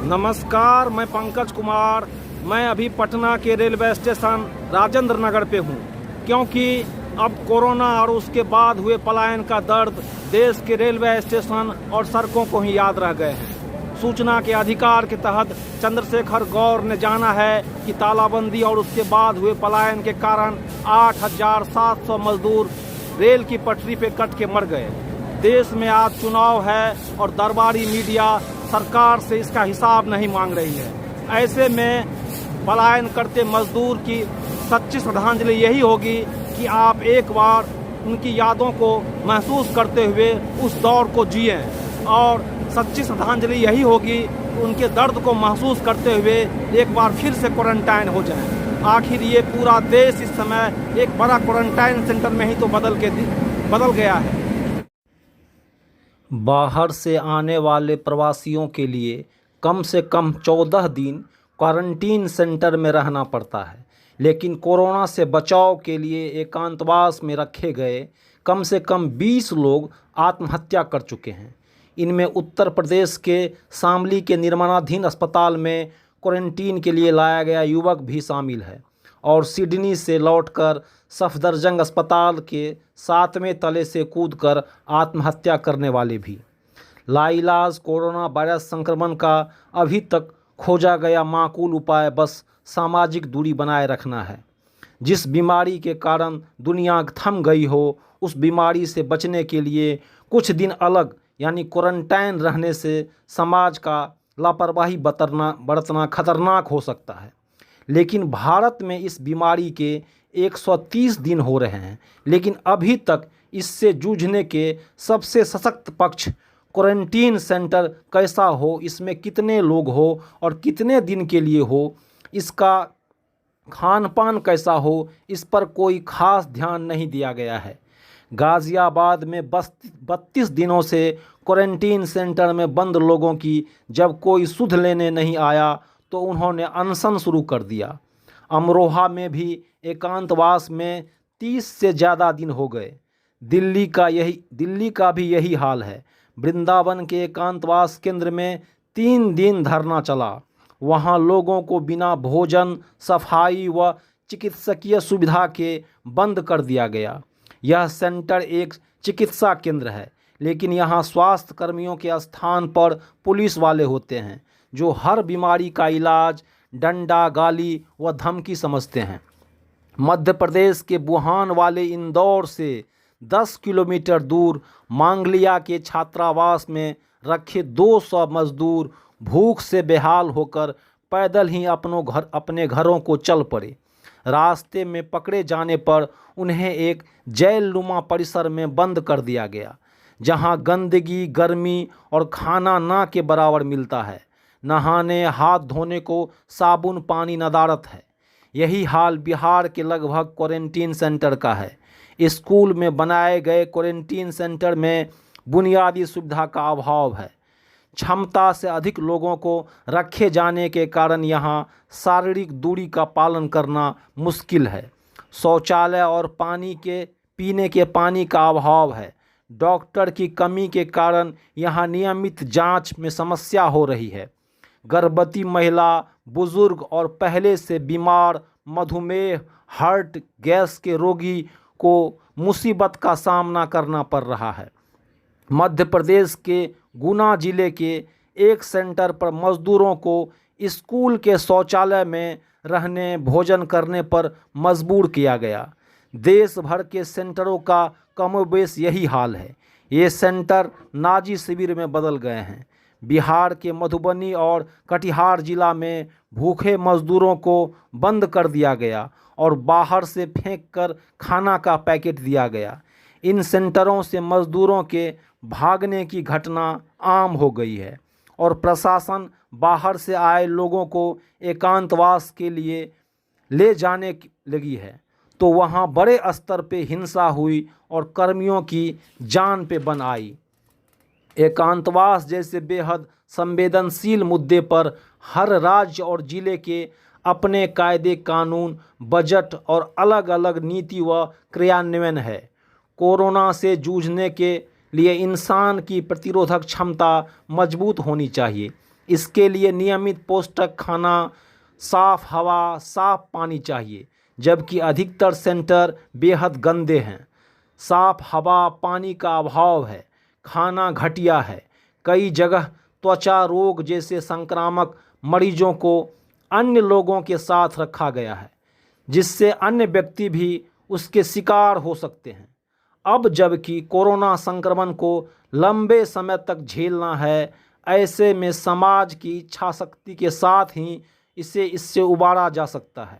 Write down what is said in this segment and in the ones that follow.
नमस्कार, मैं पंकज कुमार। मैं अभी पटना के रेलवे स्टेशन राजेंद्र नगर पे हूँ, क्योंकि अब कोरोना और उसके बाद हुए पलायन का दर्द देश के रेलवे स्टेशन और सड़कों को ही याद रह गए हैं। सूचना के अधिकार के तहत चंद्रशेखर गौर ने जाना है कि तालाबंदी और उसके बाद हुए पलायन के कारण 8,700 मजदूर रेल की पटरी पे कट के मर गए। देश में आज चुनाव है और दरबारी मीडिया सरकार से इसका हिसाब नहीं मांग रही है। ऐसे में पलायन करते मजदूर की सच्ची श्रद्धांजलि यही होगी कि आप एक बार उनकी यादों को महसूस करते हुए उस दौर को जिएं, और सच्ची श्रद्धांजलि यही होगी कि उनके दर्द को महसूस करते हुए एक बार फिर से क्वारंटाइन हो जाएं। आखिर ये पूरा देश इस समय एक बड़ा क्वारंटाइन सेंटर में ही तो बदल गया है। बाहर से आने वाले प्रवासियों के लिए कम से कम 14 दिन क्वारंटीन सेंटर में रहना पड़ता है, लेकिन कोरोना से बचाव के लिए एकांतवास में रखे गए कम से कम 20 लोग आत्महत्या कर चुके हैं। इनमें उत्तर प्रदेश के शामली के निर्माणाधीन अस्पताल में क्वारंटीन के लिए लाया गया युवक भी शामिल है, और सिडनी से लौटकर सफदरजंग अस्पताल के 7वें तले से कूदकर आत्महत्या करने वाले भी। लाइलाज कोरोना वायरस संक्रमण का अभी तक खोजा गया माकूल उपाय बस सामाजिक दूरी बनाए रखना है। जिस बीमारी के कारण दुनिया थम गई हो, उस बीमारी से बचने के लिए कुछ दिन अलग यानी क्वारंटाइन रहने से समाज का लापरवाही बरतना खतरनाक हो सकता है। लेकिन भारत में इस बीमारी के 130 दिन हो रहे हैं, लेकिन अभी तक इससे जूझने के सबसे सशक्त पक्ष क्वारंटीन सेंटर कैसा हो, इसमें कितने लोग हो और कितने दिन के लिए हो, इसका खान पान कैसा हो, इस पर कोई खास ध्यान नहीं दिया गया है। गाज़ियाबाद में 32 दिनों से क्वारंटीन सेंटर में बंद लोगों की जब कोई सुध लेने नहीं आया तो उन्होंने अनशन शुरू कर दिया। अमरोहा में भी एकांतवास में 30 से ज़्यादा दिन हो गए। दिल्ली का भी यही हाल है। वृंदावन के एकांतवास केंद्र में 3 दिन धरना चला। वहाँ लोगों को बिना भोजन, सफाई व चिकित्सकीय सुविधा के बंद कर दिया गया। यह सेंटर एक चिकित्सा केंद्र है, लेकिन यहाँ स्वास्थ्य कर्मियों के स्थान पर पुलिस वाले होते हैं, जो हर बीमारी का इलाज डंडा, गाली व धमकी समझते हैं। मध्य प्रदेश के बुहान वाले इंदौर से 10 किलोमीटर दूर मांगलिया के छात्रावास में रखे 200 मजदूर भूख से बेहाल होकर पैदल ही अपने घरों को चल पड़े। रास्ते में पकड़े जाने पर उन्हें एक जेल-नुमा परिसर में बंद कर दिया गया, जहां गंदगी, गर्मी और खाना ना के बराबर मिलता है। नहाने, हाथ धोने को साबुन पानी नदारत है। यही हाल बिहार के लगभग क्वारंटीन सेंटर का है। स्कूल में बनाए गए क्वारंटीन सेंटर में बुनियादी सुविधा का अभाव है। क्षमता से अधिक लोगों को रखे जाने के कारण यहाँ शारीरिक दूरी का पालन करना मुश्किल है। शौचालय और पीने के पानी का अभाव है। डॉक्टर की कमी के कारण यहाँ नियमित जांच में समस्या हो रही है। गर्भवती महिला, बुजुर्ग और पहले से बीमार, मधुमेह, हार्ट, गैस के रोगी को मुसीबत का सामना करना पड़ रहा है। मध्य प्रदेश के गुना जिले के एक सेंटर पर मजदूरों को स्कूल के शौचालय में रहने, भोजन करने पर मजबूर किया गया। देश भर के सेंटरों का कमोबेश यही हाल है। ये सेंटर नाजी शिविर में बदल गए हैं। बिहार के मधुबनी और कटिहार जिला में भूखे मजदूरों को बंद कर दिया गया और बाहर से फेंक कर खाना का पैकेट दिया गया। इन सेंटरों से मजदूरों के भागने की घटना आम हो गई है और प्रशासन बाहर से आए लोगों को एकांतवास के लिए ले जाने लगी है, तो वहाँ बड़े स्तर पे हिंसा हुई और कर्मियों की जान पे बन आई। एकांतवास जैसे बेहद संवेदनशील मुद्दे पर हर राज्य और जिले के अपने कायदे कानून, बजट और अलग अलग नीति व क्रियान्वयन है। कोरोना से जूझने के लिए इंसान की प्रतिरोधक क्षमता मजबूत होनी चाहिए। इसके लिए नियमित पौष्टिक खाना, साफ हवा, साफ पानी चाहिए, जबकि अधिकतर सेंटर बेहद गंदे हैं। साफ हवा, पानी का अभाव है, खाना घटिया है। कई जगह त्वचा रोग जैसे संक्रामक मरीजों को अन्य लोगों के साथ रखा गया है, जिससे अन्य व्यक्ति भी उसके शिकार हो सकते हैं। अब जबकि कोरोना संक्रमण को लंबे समय तक झेलना है, ऐसे में समाज की इच्छा शक्ति के साथ ही इससे उबारा जा सकता है।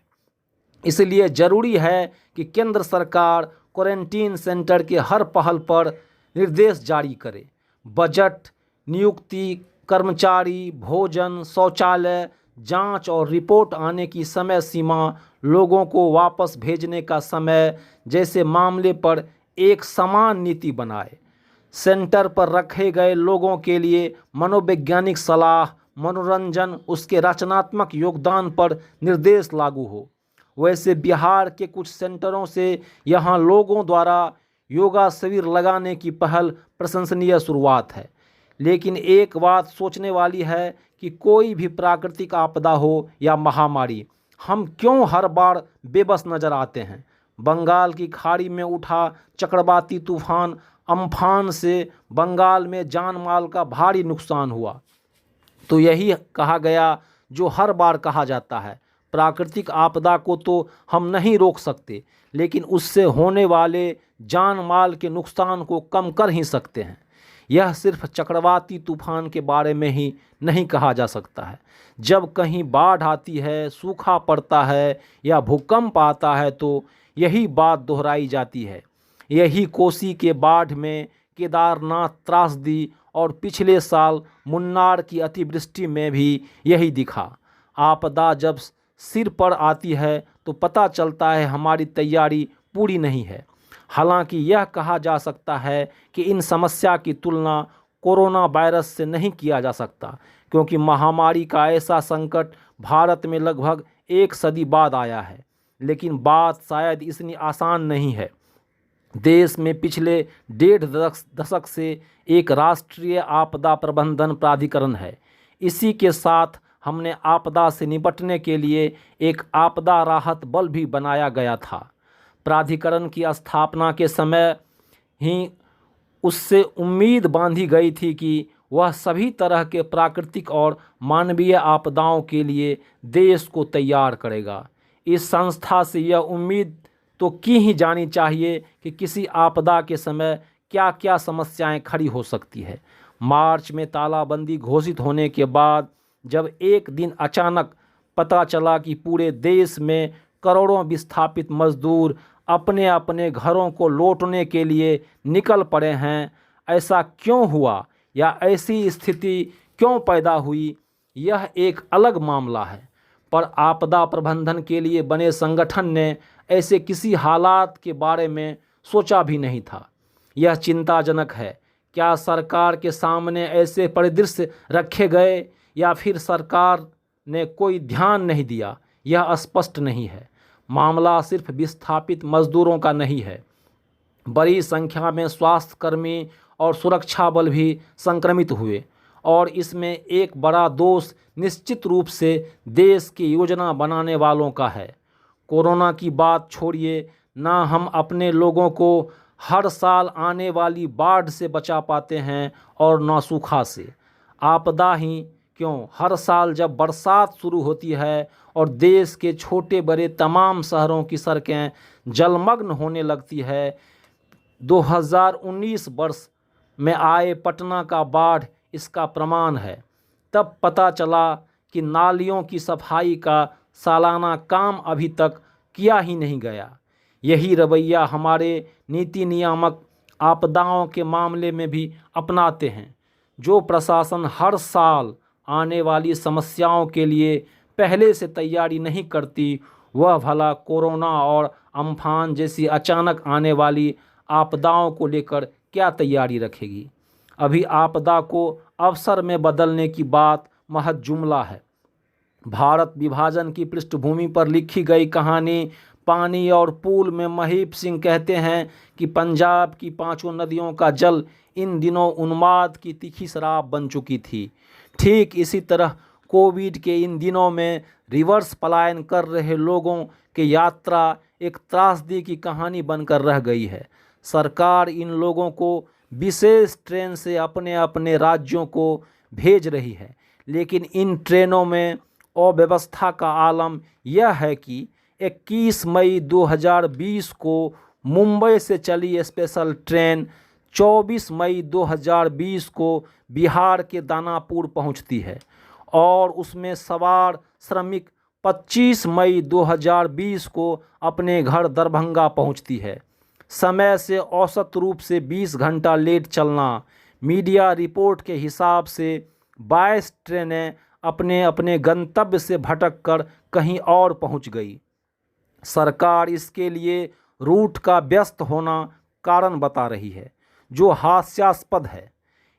इसलिए ज़रूरी है कि केंद्र सरकार क्वारंटीन सेंटर के हर पहल पर निर्देश जारी करे। बजट, नियुक्ति, कर्मचारी, भोजन, शौचालय, जांच और रिपोर्ट आने की समय सीमा, लोगों को वापस भेजने का समय जैसे मामले पर एक समान नीति बनाए। सेंटर पर रखे गए लोगों के लिए मनोवैज्ञानिक सलाह, मनोरंजन, उसके रचनात्मक योगदान पर निर्देश लागू हो। वैसे बिहार के कुछ सेंटरों से यहाँ लोगों द्वारा योगा शिविर लगाने की पहल प्रशंसनीय शुरुआत है। लेकिन एक बात सोचने वाली है कि कोई भी प्राकृतिक आपदा हो या महामारी, हम क्यों हर बार बेबस नज़र आते हैं। बंगाल की खाड़ी में उठा चक्रवाती तूफान अम्फान से बंगाल में जान माल का भारी नुकसान हुआ, तो यही कहा गया जो हर बार कहा जाता है, प्राकृतिक आपदा को तो हम नहीं रोक सकते, लेकिन उससे होने वाले जान माल के नुकसान को कम कर ही सकते हैं। यह सिर्फ चक्रवाती तूफान के बारे में ही नहीं कहा जा सकता है। जब कहीं बाढ़ आती है, सूखा पड़ता है या भूकंप आता है, तो यही बात दोहराई जाती है। यही कोसी के बाढ़ में, केदारनाथ त्रासदी और पिछले साल मुन्नार की अतिवृष्टि में भी यही दिखा। आपदा जब सिर पर आती है तो पता चलता है हमारी तैयारी पूरी नहीं है। हालांकि यह कहा जा सकता है कि इन समस्या की तुलना कोरोना वायरस से नहीं किया जा सकता, क्योंकि महामारी का ऐसा संकट भारत में लगभग एक सदी बाद आया है। लेकिन बात शायद इतनी आसान नहीं है। देश में पिछले 1.5 दशक से एक राष्ट्रीय आपदा प्रबंधन प्राधिकरण है। इसी के साथ हमने आपदा से निपटने के लिए एक आपदा राहत बल भी बनाया गया था। प्राधिकरण की स्थापना के समय ही उससे उम्मीद बांधी गई थी कि वह सभी तरह के प्राकृतिक और मानवीय आपदाओं के लिए देश को तैयार करेगा। इस संस्था से यह उम्मीद तो की ही जानी चाहिए कि किसी आपदा के समय क्या क्या समस्याएं खड़ी हो सकती है। मार्च में तालाबंदी घोषित होने के बाद जब एक दिन अचानक पता चला कि पूरे देश में करोड़ों विस्थापित मजदूर अपने अपने घरों को लौटने के लिए निकल पड़े हैं, ऐसा क्यों हुआ या ऐसी स्थिति क्यों पैदा हुई, यह एक अलग मामला है। पर आपदा प्रबंधन के लिए बने संगठन ने ऐसे किसी हालात के बारे में सोचा भी नहीं था। यह चिंताजनक है। क्या सरकार के सामने ऐसे परिदृश्य रखे गए या फिर सरकार ने कोई ध्यान नहीं दिया, यह स्पष्ट नहीं है। मामला सिर्फ विस्थापित मजदूरों का नहीं है। बड़ी संख्या में स्वास्थ्यकर्मी और सुरक्षा बल भी संक्रमित हुए, और इसमें एक बड़ा दोष निश्चित रूप से देश की योजना बनाने वालों का है। कोरोना की बात छोड़िए, ना हम अपने लोगों को हर साल आने वाली बाढ़ से बचा पाते हैं और ना सूखा से। आपदा ही क्यों, हर साल जब बरसात शुरू होती है और देश के छोटे बड़े तमाम शहरों की सड़कें जलमग्न होने लगती है, 2019 वर्ष में आए पटना का बाढ़ इसका प्रमाण है। तब पता चला कि नालियों की सफाई का सालाना काम अभी तक किया ही नहीं गया। यही रवैया हमारे नीति नियामक आपदाओं के मामले में भी अपनाते हैं। जो प्रशासन हर साल आने वाली समस्याओं के लिए पहले से तैयारी नहीं करती, वह भला कोरोना और अम्फान जैसी अचानक आने वाली आपदाओं को लेकर क्या तैयारी रखेगी। अभी आपदा को अवसर में बदलने की बात महज जुमला है। भारत विभाजन की पृष्ठभूमि पर लिखी गई कहानी पानी और पुल में महीप सिंह कहते हैं कि पंजाब की 5 नदियों का जल इन दिनों उन्माद की तीखी शराब बन चुकी थी। ठीक इसी तरह कोविड के इन दिनों में रिवर्स पलायन कर रहे लोगों की यात्रा एक त्रासदी की कहानी बनकर रह गई है। सरकार इन लोगों को विशेष ट्रेन से अपने अपने राज्यों को भेज रही है, लेकिन इन ट्रेनों में अव्यवस्था का आलम यह है कि 21 मई 2020 को मुंबई से चली स्पेशल ट्रेन 24 मई 2020 को बिहार के दानापुर पहुंचती है और उसमें सवार श्रमिक 25 मई 2020 को अपने घर दरभंगा पहुंचती है। समय से औसत रूप से 20 घंटा लेट चलना। मीडिया रिपोर्ट के हिसाब से 22 ट्रेनें अपने अपने गंतव्य से भटककर कहीं और पहुंच गई। सरकार इसके लिए रूट का व्यस्त होना कारण बता रही है, जो हास्यास्पद है।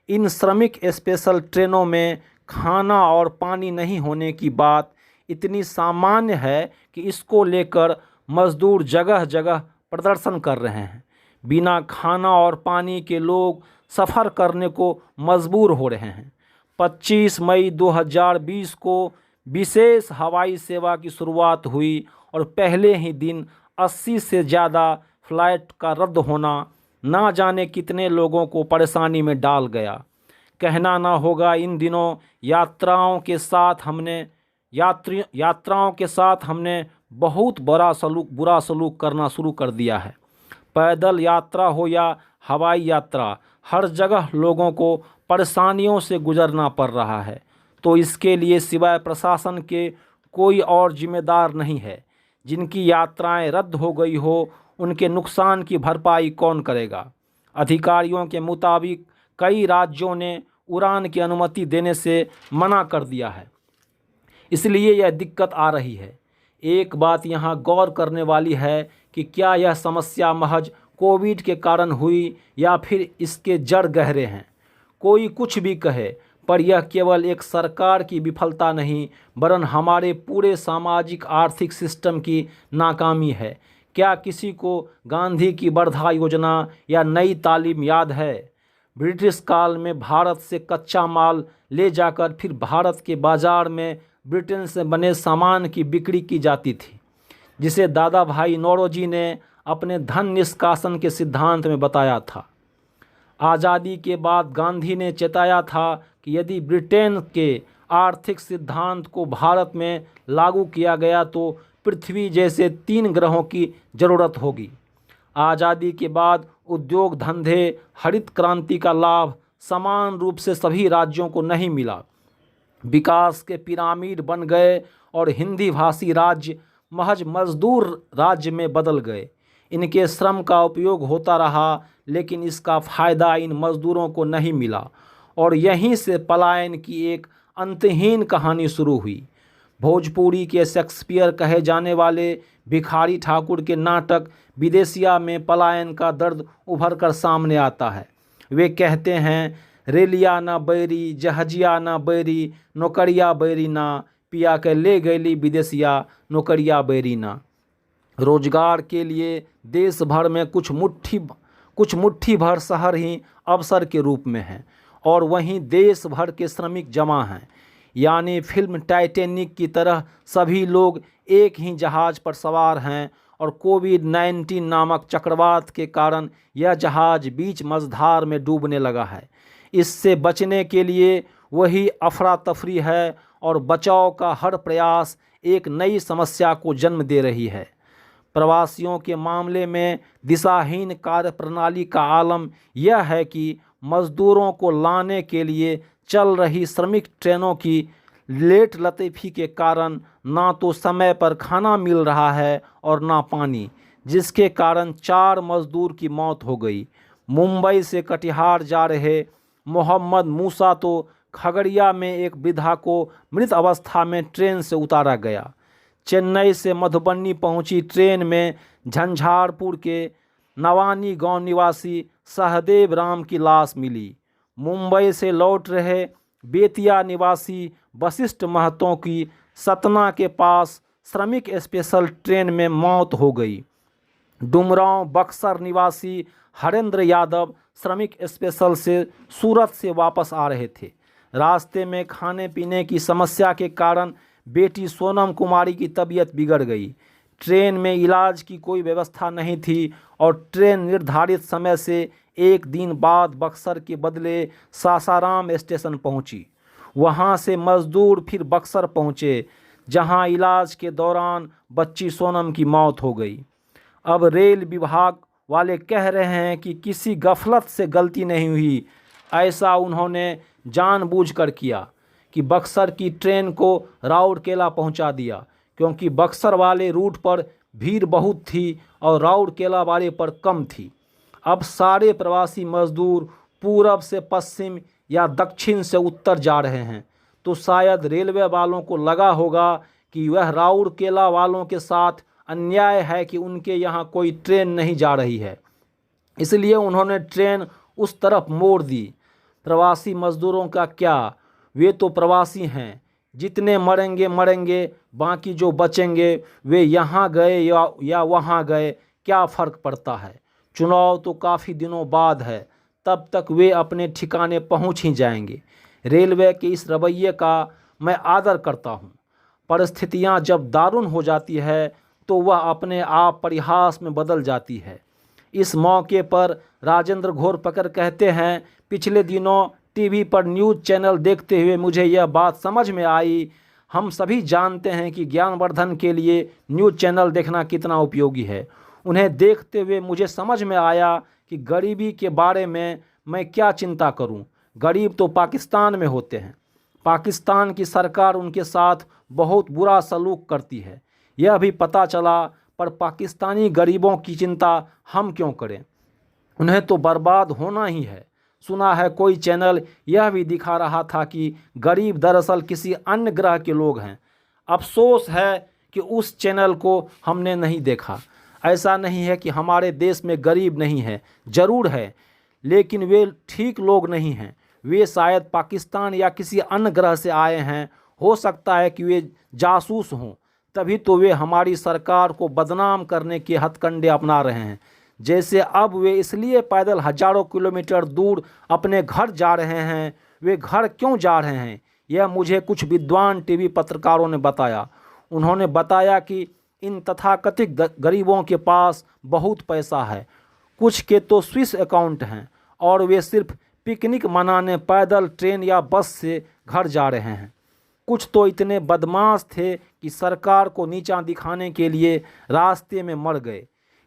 इन श्रमिक स्पेशल ट्रेनों में खाना और पानी नहीं होने की बात इतनी सामान्य है कि इसको लेकर मजदूर जगह जगह प्रदर्शन कर रहे हैं। बिना खाना और पानी के लोग सफ़र करने को मजबूर हो रहे हैं। 25 मई 2020 को विशेष हवाई सेवा की शुरुआत हुई और पहले ही दिन 80 से ज़्यादा फ्लाइट का रद्द होना ना जाने कितने लोगों को परेशानी में डाल गया। कहना ना होगा, इन दिनों यात्राओं के साथ हमने बहुत बुरा सलूक करना शुरू कर दिया है। पैदल यात्रा हो या हवाई यात्रा, हर जगह लोगों को परेशानियों से गुजरना पड़ रहा है। तो इसके लिए सिवाय प्रशासन के कोई और जिम्मेदार नहीं है। जिनकी यात्राएं रद्द हो गई हो, उनके नुकसान की भरपाई कौन करेगा? अधिकारियों के मुताबिक कई राज्यों ने उड़ान की अनुमति देने से मना कर दिया है, इसलिए यह दिक्कत आ रही है। एक बात यहाँ गौर करने वाली है कि क्या यह समस्या महज कोविड के कारण हुई या फिर इसके जड़ गहरे हैं। कोई कुछ भी कहे, पर यह केवल एक सरकार की विफलता नहीं, वरन हमारे पूरे सामाजिक आर्थिक सिस्टम की नाकामी है। क्या किसी को गांधी की वर्धा योजना या नई तालीम याद है? ब्रिटिश काल में भारत से कच्चा माल ले जाकर फिर भारत के बाज़ार में ब्रिटेन से बने सामान की बिक्री की जाती थी, जिसे दादा भाई नौरोजी ने अपने धन निष्कासन के सिद्धांत में बताया था। आज़ादी के बाद गांधी ने चेताया था कि यदि ब्रिटेन के आर्थिक सिद्धांत को भारत में लागू किया गया तो पृथ्वी जैसे 3 ग्रहों की ज़रूरत होगी। आज़ादी के बाद उद्योग धंधे, हरित क्रांति का लाभ समान रूप से सभी राज्यों को नहीं मिला। विकास के पिरामिड बन गए और हिंदी भाषी राज्य महज मजदूर राज्य में बदल गए। इनके श्रम का उपयोग होता रहा, लेकिन इसका फ़ायदा इन मज़दूरों को नहीं मिला और यहीं से पलायन की एक अंतहीन कहानी शुरू हुई। भोजपुरी के शेक्सपियर कहे जाने वाले भिखारी ठाकुर के नाटक विदेशिया में पलायन का दर्द उभर कर सामने आता है। वे कहते हैं, रेलिया ना बैरी, जहाजिया ना बैरी, नौकरिया बैरी ना, पिया के ले गईली विदेशिया, नौकरिया बैरी ना। रोजगार के लिए देश भर में कुछ मुट्ठी भर शहर ही अवसर के रूप में हैं और वहीं देश भर के श्रमिक जमा हैं। यानी फिल्म टाइटैनिक की तरह सभी लोग एक ही जहाज़ पर सवार हैं और कोविड-19 नामक चक्रवात के कारण यह जहाज़ बीच मझधार में डूबने लगा है। इससे बचने के लिए वही अफरा तफरी है और बचाव का हर प्रयास एक नई समस्या को जन्म दे रही है। प्रवासियों के मामले में दिशाहीन कार्यप्रणाली का आलम यह है कि मज़दूरों को लाने के लिए चल रही श्रमिक ट्रेनों की लेट लतीफ़ी के कारण ना तो समय पर खाना मिल रहा है और ना पानी, जिसके कारण 4 मज़दूर की मौत हो गई। मुंबई से कटिहार जा रहे मोहम्मद मूसा तो खगड़िया में एक वृद्धा को मृत अवस्था में ट्रेन से उतारा गया। चेन्नई से मधुबनी पहुंची ट्रेन में झंझारपुर के नवानी गांव निवासी सहदेव राम की लाश मिली। मुंबई से लौट रहे बेतिया निवासी वशिष्ठ महतो की सतना के पास श्रमिक स्पेशल ट्रेन में मौत हो गई। डुमरांव बक्सर निवासी हरेंद्र यादव श्रमिक स्पेशल से सूरत से वापस आ रहे थे। रास्ते में खाने पीने की समस्या के कारण बेटी सोनम कुमारी की तबीयत बिगड़ गई। ट्रेन में इलाज की कोई व्यवस्था नहीं थी और ट्रेन निर्धारित समय से एक दिन बाद बक्सर के बदले सासाराम स्टेशन पहुंची। वहां से मजदूर फिर बक्सर पहुंचे, जहां इलाज के दौरान बच्ची सोनम की मौत हो गई। अब रेल विभाग वाले कह रहे हैं कि किसी गफलत से गलती नहीं हुई, ऐसा उन्होंने जानबूझकर किया कि बक्सर की ट्रेन को राउरकेला पहुंचा दिया, क्योंकि बक्सर वाले रूट पर भीड़ बहुत थी और राउरकेला वाले पर कम थी। अब सारे प्रवासी मजदूर पूरब से पश्चिम या दक्षिण से उत्तर जा रहे हैं, तो शायद रेलवे वालों को लगा होगा कि वह राउरकेला वालों के साथ अन्याय है कि उनके यहाँ कोई ट्रेन नहीं जा रही है, इसलिए उन्होंने ट्रेन उस तरफ मोड़ दी। प्रवासी मजदूरों का क्या, वे तो प्रवासी हैं, जितने मरेंगे मरेंगे, बाकी जो बचेंगे वे यहाँ गए या वहाँ गए, क्या फ़र्क पड़ता है। चुनाव तो काफ़ी दिनों बाद है, तब तक वे अपने ठिकाने पहुँच ही जाएंगे। रेलवे के इस रवैये का मैं आदर करता हूँ। परिस्थितियाँ जब दारुण हो जाती है तो वह अपने आप परिहास में बदल जाती है। इस मौके पर राजेंद्र घोरपकर कहते हैं, पिछले दिनों टीवी पर न्यूज़ चैनल देखते हुए मुझे यह बात समझ में आई। हम सभी जानते हैं कि ज्ञानवर्धन के लिए न्यूज़ चैनल देखना कितना उपयोगी है। उन्हें देखते हुए मुझे समझ में आया कि गरीबी के बारे में मैं क्या चिंता करूं। गरीब तो पाकिस्तान में होते हैं, पाकिस्तान की सरकार उनके साथ बहुत बुरा सलूक करती है, यह भी पता चला, पर पाकिस्तानी गरीबों की चिंता हम क्यों करें, उन्हें तो बर्बाद होना ही है। सुना है कोई चैनल यह भी दिखा रहा था कि गरीब दरअसल किसी अन्य ग्रह के लोग हैं। अफसोस है कि उस चैनल को हमने नहीं देखा। ऐसा नहीं है कि हमारे देश में गरीब नहीं है, ज़रूर है, लेकिन वे ठीक लोग नहीं हैं। वे शायद पाकिस्तान या किसी अन्य ग्रह से आए हैं। हो सकता है कि वे जासूस हों, तभी तो वे हमारी सरकार को बदनाम करने के हथकंडे अपना रहे हैं। जैसे अब वे इसलिए पैदल हजारों किलोमीटर दूर अपने घर जा रहे हैं। वे घर क्यों जा रहे हैं, यह मुझे कुछ विद्वान टीवी पत्रकारों ने बताया। उन्होंने बताया कि इन तथाकथित गरीबों के पास बहुत पैसा है, कुछ के तो स्विस अकाउंट हैं, और वे सिर्फ पिकनिक मनाने पैदल ट्रेन या बस से घर जा रहे हैं। कुछ तो इतने बदमाश थे कि सरकार को नीचा दिखाने के लिए रास्ते में मर गए।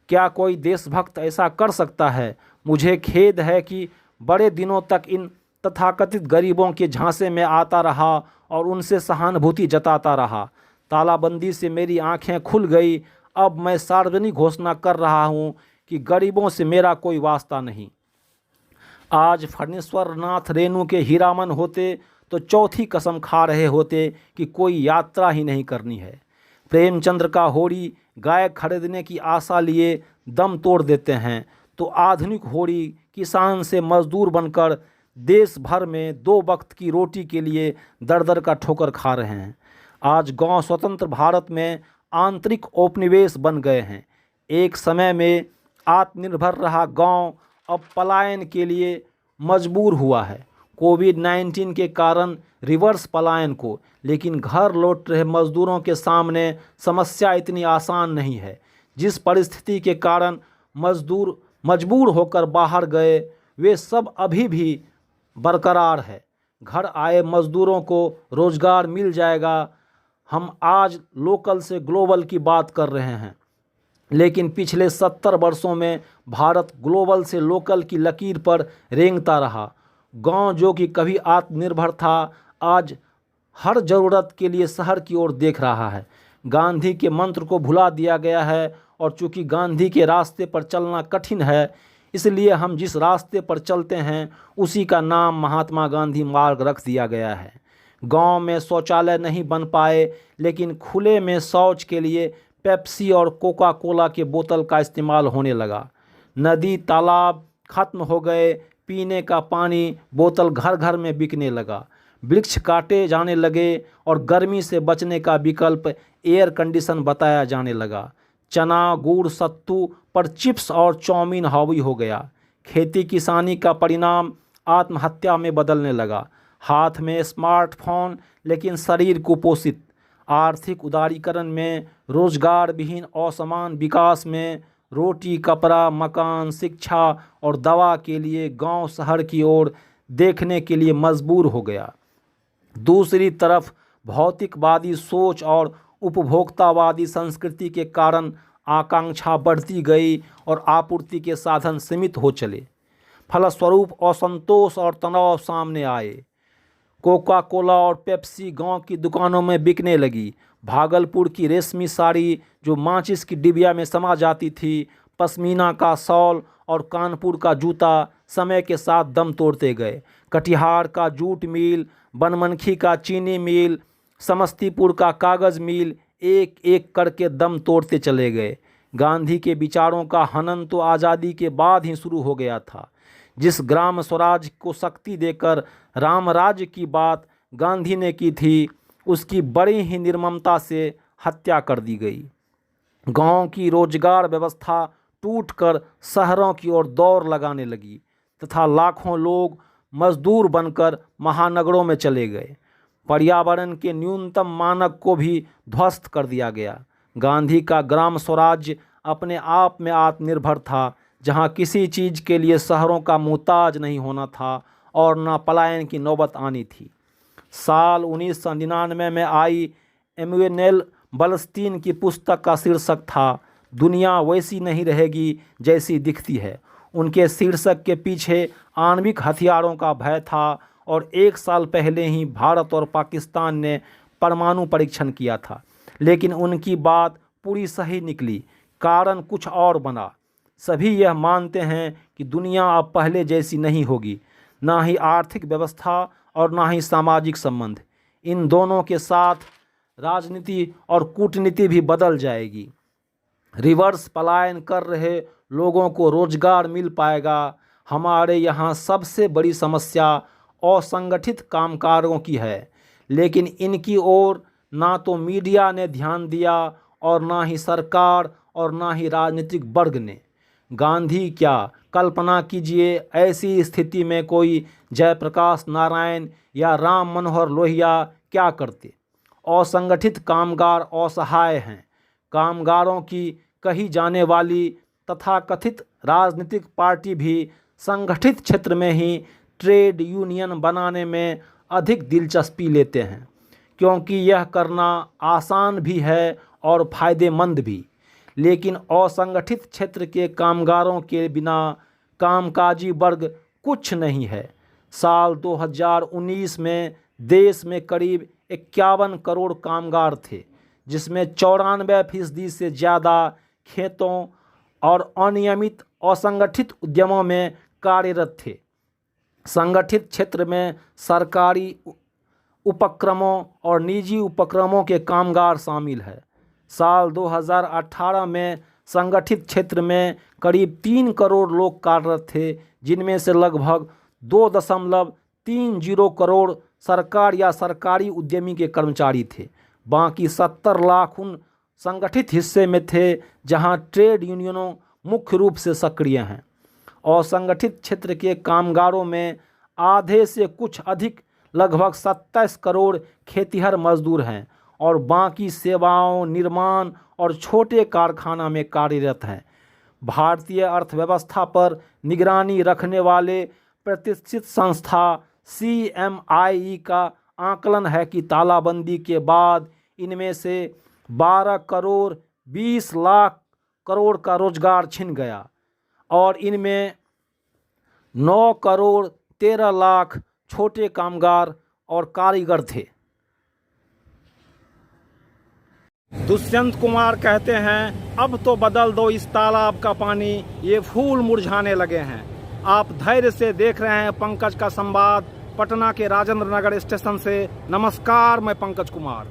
क्या कोई देशभक्त ऐसा कर सकता है? मुझे खेद है कि बड़े दिनों तक इन तथाकथित गरीबों के झांसे में आता रहा और उनसे सहानुभूति जताता रहा। तालाबंदी से मेरी आंखें खुल गई। अब मैं सार्वजनिक घोषणा कर रहा हूं कि गरीबों से मेरा कोई वास्ता नहीं। आज फणीश्वर नाथ रेणु के हीरामन होते तो चौथी कसम खा रहे होते कि कोई यात्रा ही नहीं करनी है। प्रेमचंद्र का होड़ी गाय खरीदने की आशा लिए दम तोड़ देते हैं, तो आधुनिक होड़ी किसान से मजदूर बनकर देश भर में 2 वक्त की रोटी के लिए दर दर का ठोकर खा रहे हैं। आज गांव स्वतंत्र भारत में आंतरिक औपनिवेश बन गए हैं। एक समय में आत्मनिर्भर रहा गांव अब पलायन के लिए मजबूर हुआ है। कोविड-19 के कारण रिवर्स पलायन को, लेकिन घर लौट रहे मजदूरों के सामने समस्या इतनी आसान नहीं है। जिस परिस्थिति के कारण मजदूर मजबूर होकर बाहर गए, वे सब अभी भी बरकरार है। घर आए मजदूरों को रोज़गार मिल जाएगा। हम आज लोकल से ग्लोबल की बात कर रहे हैं, लेकिन पिछले 70 वर्षों में भारत ग्लोबल से लोकल की लकीर पर रेंगता रहा। गांव जो कि कभी आत्मनिर्भर था, आज हर ज़रूरत के लिए शहर की ओर देख रहा है। गांधी के मंत्र को भुला दिया गया है, और चूँकि गांधी के रास्ते पर चलना कठिन है, इसलिए हम जिस रास्ते पर चलते हैं उसी का नाम महात्मा गांधी मार्ग रख दिया गया है। गांव में शौचालय नहीं बन पाए, लेकिन खुले में शौच के लिए पेप्सी और कोका कोला के बोतल का इस्तेमाल होने लगा। नदी तालाब खत्म हो गए, पीने का पानी बोतल घर घर में बिकने लगा। वृक्ष काटे जाने लगे और गर्मी से बचने का विकल्प एयर कंडीशन बताया जाने लगा। चना गुड़ सत्तू पर चिप्स और चाउमीन हावी हो गया। खेती किसानी का परिणाम आत्महत्या में बदलने लगा। हाथ में स्मार्टफोन लेकिन शरीर कुपोषित, आर्थिक उदारीकरण में, रोजगार विहीन असमान विकास में, रोटी, कपड़ा, मकान, शिक्षा और दवा के लिए गांव शहर की ओर देखने के लिए मजबूर हो गया। दूसरी तरफ भौतिकवादी सोच और उपभोक्तावादी संस्कृति के कारण आकांक्षा बढ़ती गई और आपूर्ति के साधन सीमित हो चले। फलस्वरूप असंतोष और तनाव सामने आए। कोका कोला और पेप्सी गांव की दुकानों में बिकने लगी। भागलपुर की रेशमी साड़ी जो माचिस की डिबिया में समा जाती थी, पश्मीना का शॉल और कानपुर का जूता समय के साथ दम तोड़ते गए। कटिहार का जूट मिल, बनमनखी का चीनी मिल, समस्तीपुर का कागज़ मिल एक एक करके दम तोड़ते चले गए। गांधी के विचारों का हनन तो आज़ादी के बाद ही शुरू हो गया था। जिस ग्राम स्वराज को शक्ति देकर राम राज्य की बात गांधी ने की थी, उसकी बड़ी ही निर्ममता से हत्या कर दी गई। गांव की रोजगार व्यवस्था टूटकर शहरों की ओर दौड़ लगाने लगी तथा लाखों लोग मजदूर बनकर महानगरों में चले गए। पर्यावरण के न्यूनतम मानक को भी ध्वस्त कर दिया गया। गांधी का ग्राम स्वराज्य अपने आप में आत्मनिर्भर था, जहां किसी चीज़ के लिए शहरों का मोहताज नहीं होना था और न पलायन की नौबत आनी थी। साल 1999 में आई एमुएल बलस्तीन की पुस्तक का शीर्षक था, दुनिया वैसी नहीं रहेगी जैसी दिखती है। उनके शीर्षक के पीछे आणविक हथियारों का भय था और 1 साल पहले ही भारत और पाकिस्तान ने परमाणु परीक्षण किया था, लेकिन उनकी बात पूरी सही निकली। कारण कुछ और बना। सभी यह मानते हैं कि दुनिया अब पहले जैसी नहीं होगी, ना ही आर्थिक व्यवस्था और ना ही सामाजिक संबंध। इन दोनों के साथ राजनीति और कूटनीति भी बदल जाएगी। रिवर्स पलायन कर रहे लोगों को रोजगार मिल पाएगा। हमारे यहाँ सबसे बड़ी समस्या असंगठित कामगारों की है, लेकिन इनकी ओर ना तो मीडिया ने ध्यान दिया और ना ही सरकार और ना ही राजनीतिक वर्ग ने। गांधी क्या, कल्पना कीजिए ऐसी स्थिति में कोई जयप्रकाश नारायण या राम मनोहर लोहिया क्या करते। असंगठित कामगार असहाय हैं। कामगारों की कही जाने वाली तथाकथित राजनीतिक पार्टी भी संगठित क्षेत्र में ही ट्रेड यूनियन बनाने में अधिक दिलचस्पी लेते हैं, क्योंकि यह करना आसान भी है और फ़ायदेमंद भी। लेकिन असंगठित क्षेत्र के कामगारों के बिना कामकाजी वर्ग कुछ नहीं है। साल 2019 में देश में करीब 51 करोड़ कामगार थे, जिसमें 94% से ज़्यादा खेतों और अनियमित असंगठित उद्यमों में कार्यरत थे। संगठित क्षेत्र में सरकारी उपक्रमों और निजी उपक्रमों के कामगार शामिल हैं। साल 2018 में संगठित क्षेत्र में करीब 3 करोड़ लोग कार्यरत थे, जिनमें से लगभग 2.30 करोड़ सरकार या सरकारी उद्यमी के कर्मचारी थे। बाकी 70 लाख उन संगठित हिस्से में थे जहां ट्रेड यूनियनों मुख्य रूप से सक्रिय हैं। असंगठित क्षेत्र के कामगारों में आधे से कुछ अधिक लगभग 27 करोड़ खेतिहर मजदूर हैं और बाकी सेवाओं, निर्माण और छोटे कारखाना में कार्यरत हैं। भारतीय अर्थव्यवस्था पर निगरानी रखने वाले प्रतिष्ठित संस्था CMIE का आकलन है कि तालाबंदी के बाद इनमें से 12 करोड़ 20 लाख करोड़ का रोजगार छिन गया और इनमें 9 करोड़ 13 लाख छोटे कामगार और कारीगर थे। दुष्यंत कुमार कहते हैं, अब तो बदल दो इस तालाब का पानी, ये फूल मुरझाने लगे हैं। आप धैर्य से देख रहे हैं पंकज का संवाद पटना के राजेंद्र नगर स्टेशन से। नमस्कार, मैं पंकज कुमार।